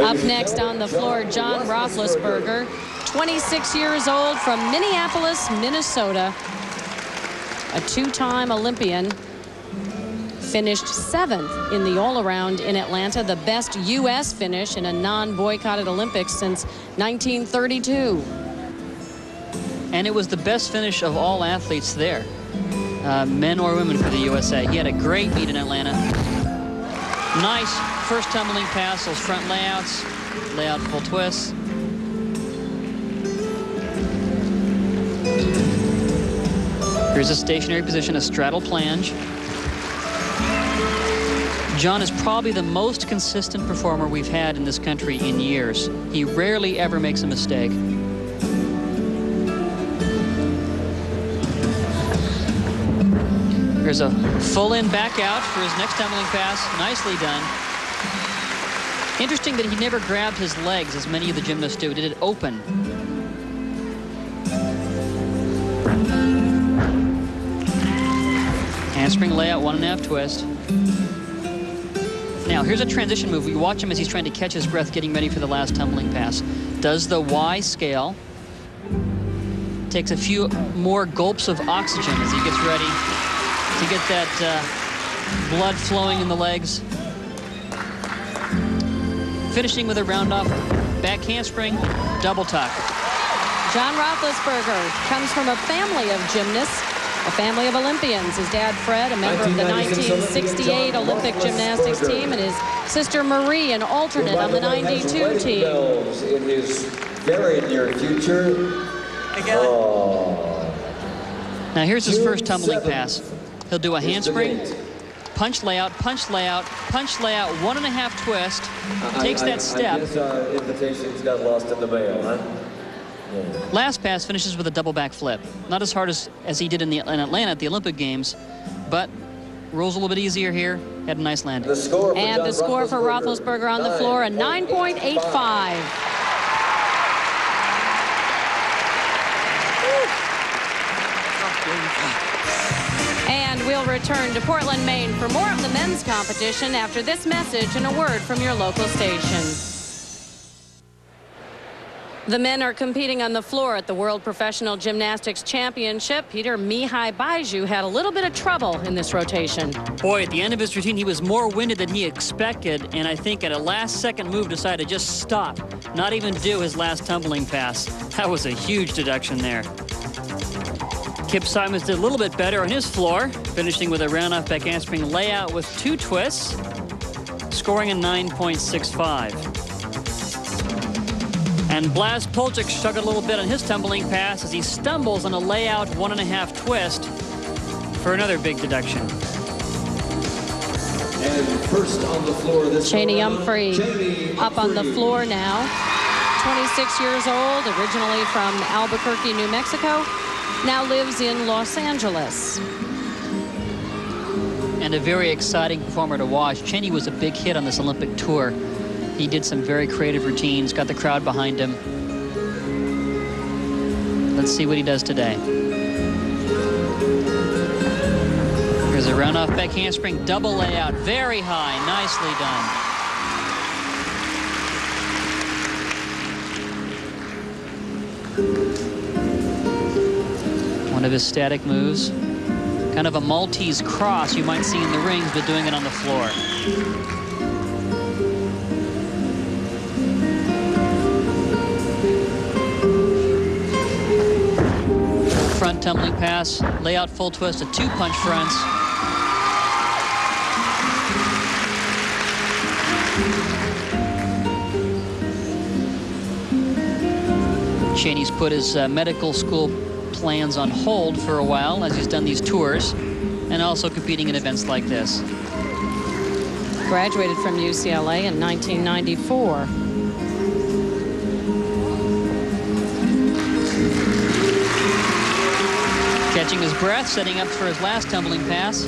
Up next on the floor, John Roethlisberger, 26 years old, from Minneapolis, Minnesota. A two-time Olympian. Finished 7th in the all-around in Atlanta, the best U.S. finish in a non-boycotted Olympics since 1932. And it was the best finish of all athletes there, men or women, for the USA. He had a great meet in Atlanta. Nice first tumbling pass, those front layouts, layout full twists. Here's a stationary position, a straddle planche. John is probably the most consistent performer we've had in this country in years. He rarely ever makes a mistake. There's a full in back out for his next tumbling pass. Nicely done. Interesting that he never grabbed his legs as many of the gymnasts do. Did it open. Handspring layout, 1.5 twist. Now, here's a transition move. We watch him as he's trying to catch his breath, getting ready for the last tumbling pass. Does the Y scale. Takes a few more gulps of oxygen as he gets ready to get that blood flowing in the legs. Finishing with a round-off back handspring, double tuck. John Roethlisberger comes from a family of gymnasts, a family of Olympians. His dad, Fred, a member of the 1968 Olympic gymnastics team, and his sister, Marie, an alternate on the 92 team. In his very near future. Now here's his first tumbling pass. He'll do a handspring, punch layout, punch layout, punch layout, 1.5 twist, takes that step. I guess our invitations got lost in the mail, huh? Last pass finishes with a double back flip. Not as hard as he did in Atlanta at the Olympic Games, but rolls a little bit easier here. Had a nice landing. And the score for Roethlisberger on the floor, a 9.85. And we'll return to Portland, Maine for more of the men's competition after this message and a word from your local station. The men are competing on the floor at the World Professional Gymnastics Championship. Peter Mihai Baiju had a little bit of trouble in this rotation. Boy, at the end of his routine, he was more winded than he expected, and I think at a last-second move decided to just stop, not even do his last tumbling pass. That was a huge deduction there. Kip Simons did a little bit better on his floor, finishing with a round-off back handspring layout with 2 twists, scoring a 9.65. And Blas Polchik struggled a little bit on his tumbling pass as he stumbles on a layout 1.5 twist for another big deduction. And first on the floor, this Chainey Umphrey up on the floor now. 26 years old, originally from Albuquerque, New Mexico. Now lives in Los Angeles. And a very exciting performer to watch. Chainey was a big hit on this Olympic tour. He did some very creative routines, got the crowd behind him. Let's see what he does today. Here's a round-off back handspring, double layout, very high, nicely done. One of his static moves, kind of a Maltese cross you might see in the rings, but doing it on the floor. Front tumbling pass, layout full twist, a 2 punch fronts. Chainey's put his medical school plans on hold for a while as he's done these tours and also competing in events like this. Graduated from UCLA in 1994. Catching his breath, setting up for his last tumbling pass.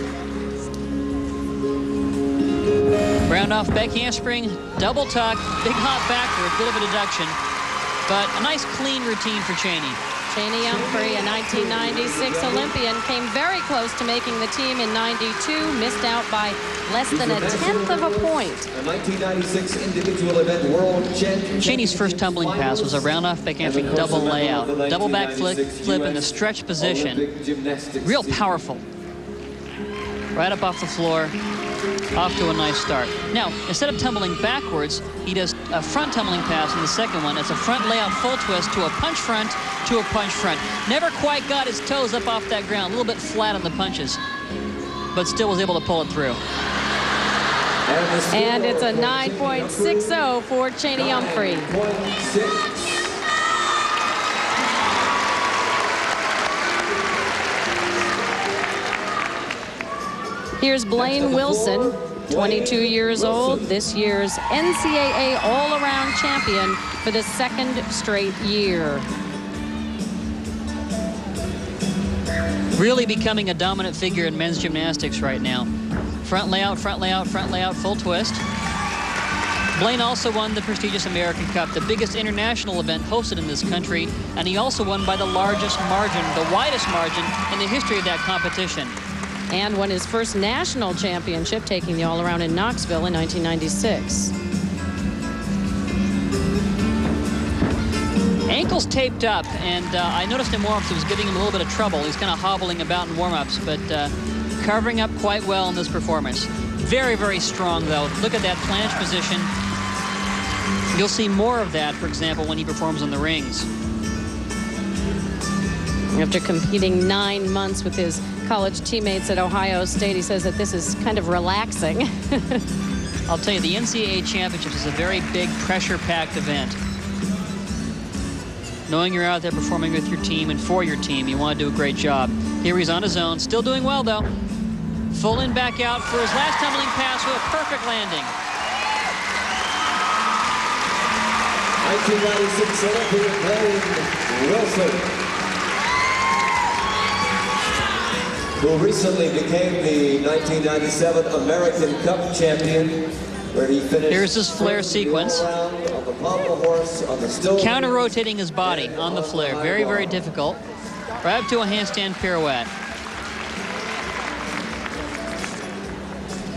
Round off back handspring, double tuck, big hop back for a bit of a deduction, but a nice clean routine for Chainey. Chainey Umphrey, a 1996 Olympian, came very close to making the team in '92, missed out by less than a tenth of a point. A 1996 individual event world championship. Chainey's first tumbling pass was a round-off back entry double layout. Double back flip in the stretch position. Real powerful. Right up off the floor. Off to a nice start. Now, instead of tumbling backwards, he does a front tumbling pass in the second one. It's a front layout full twist to a punch front to a punch front. Never quite got his toes up off that ground. A little bit flat on the punches, but still was able to pull it through. And it's a 9.60 for Chainey Umphrey. Here's Blaine Wilson, 22 years old, this year's NCAA all-around champion for the second straight year. Really becoming a dominant figure in men's gymnastics right now. Front layout, front layout, front layout, full twist. Blaine also won the prestigious American Cup, the biggest international event hosted in this country, and he also won by the largest margin, the widest margin in the history of that competition. And won his first national championship, taking the all-around in Knoxville in 1996. Ankles taped up, and I noticed in warm-ups it was giving him a little bit of trouble. He's kind of hobbling about in warm-ups, but covering up quite well in this performance. Very, very strong, though. Look at that flange position. You'll see more of that, for example, when he performs on the rings. After competing 9 months with his college teammates at Ohio State, he says that this is kind of relaxing. I'll tell you, the NCAA Championships is a very big, pressure-packed event. Knowing you're out there performing with your team and for your team, you want to do a great job. Here he's on his own, still doing well, though. Full in, back out for his last tumbling pass with a perfect landing. 1996 Olympian Blaine Wilson, who recently became the 1997 American Cup champion, where he finished. Here's his flare sequence. On the pommel horse, on the still counter-rotating his body on the flare. Very, very difficult. Right up to a handstand pirouette.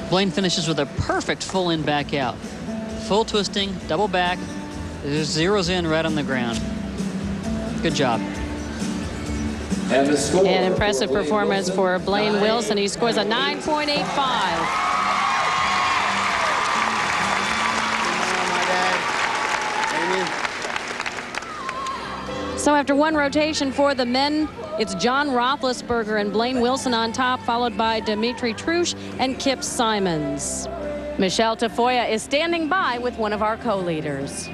Blaine finishes with a perfect full in, back out. Full twisting, double back. Just zeroes in right on the ground. Good job. An impressive performance for Blaine Wilson. He scores a 9.85. So after one rotation for the men, it's John Roethlisberger and Blaine Wilson on top, followed by Dimitri Trush and Kip Simons. Michelle Tafoya is standing by with one of our co-leaders.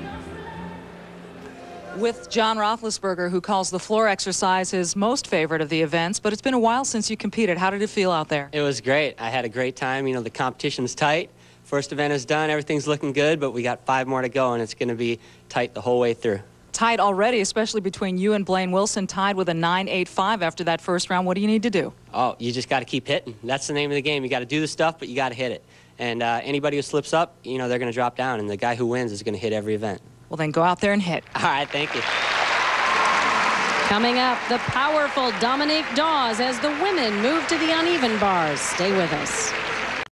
With John Roethlisberger, who calls the floor exercise his most favorite of the events, but it's been a while since you competed. How did it feel out there? It was great. I had a great time. You know, the competition's tight. First event is done. Everything's looking good, but we got 5 more to go, and it's going to be tight the whole way through. Tight already, especially between you and Blaine Wilson, tied with a 9.85 after that first round. What do you need to do? Oh, you just got to keep hitting. That's the name of the game. You got to do the stuff, but you got to hit it. And anybody who slips up, you know, they're going to drop down, and the guy who wins is going to hit every event. Well, then go out there and hit. All right, thank you. Coming up, the powerful Dominique Dawes as the women move to the uneven bars. Stay with us.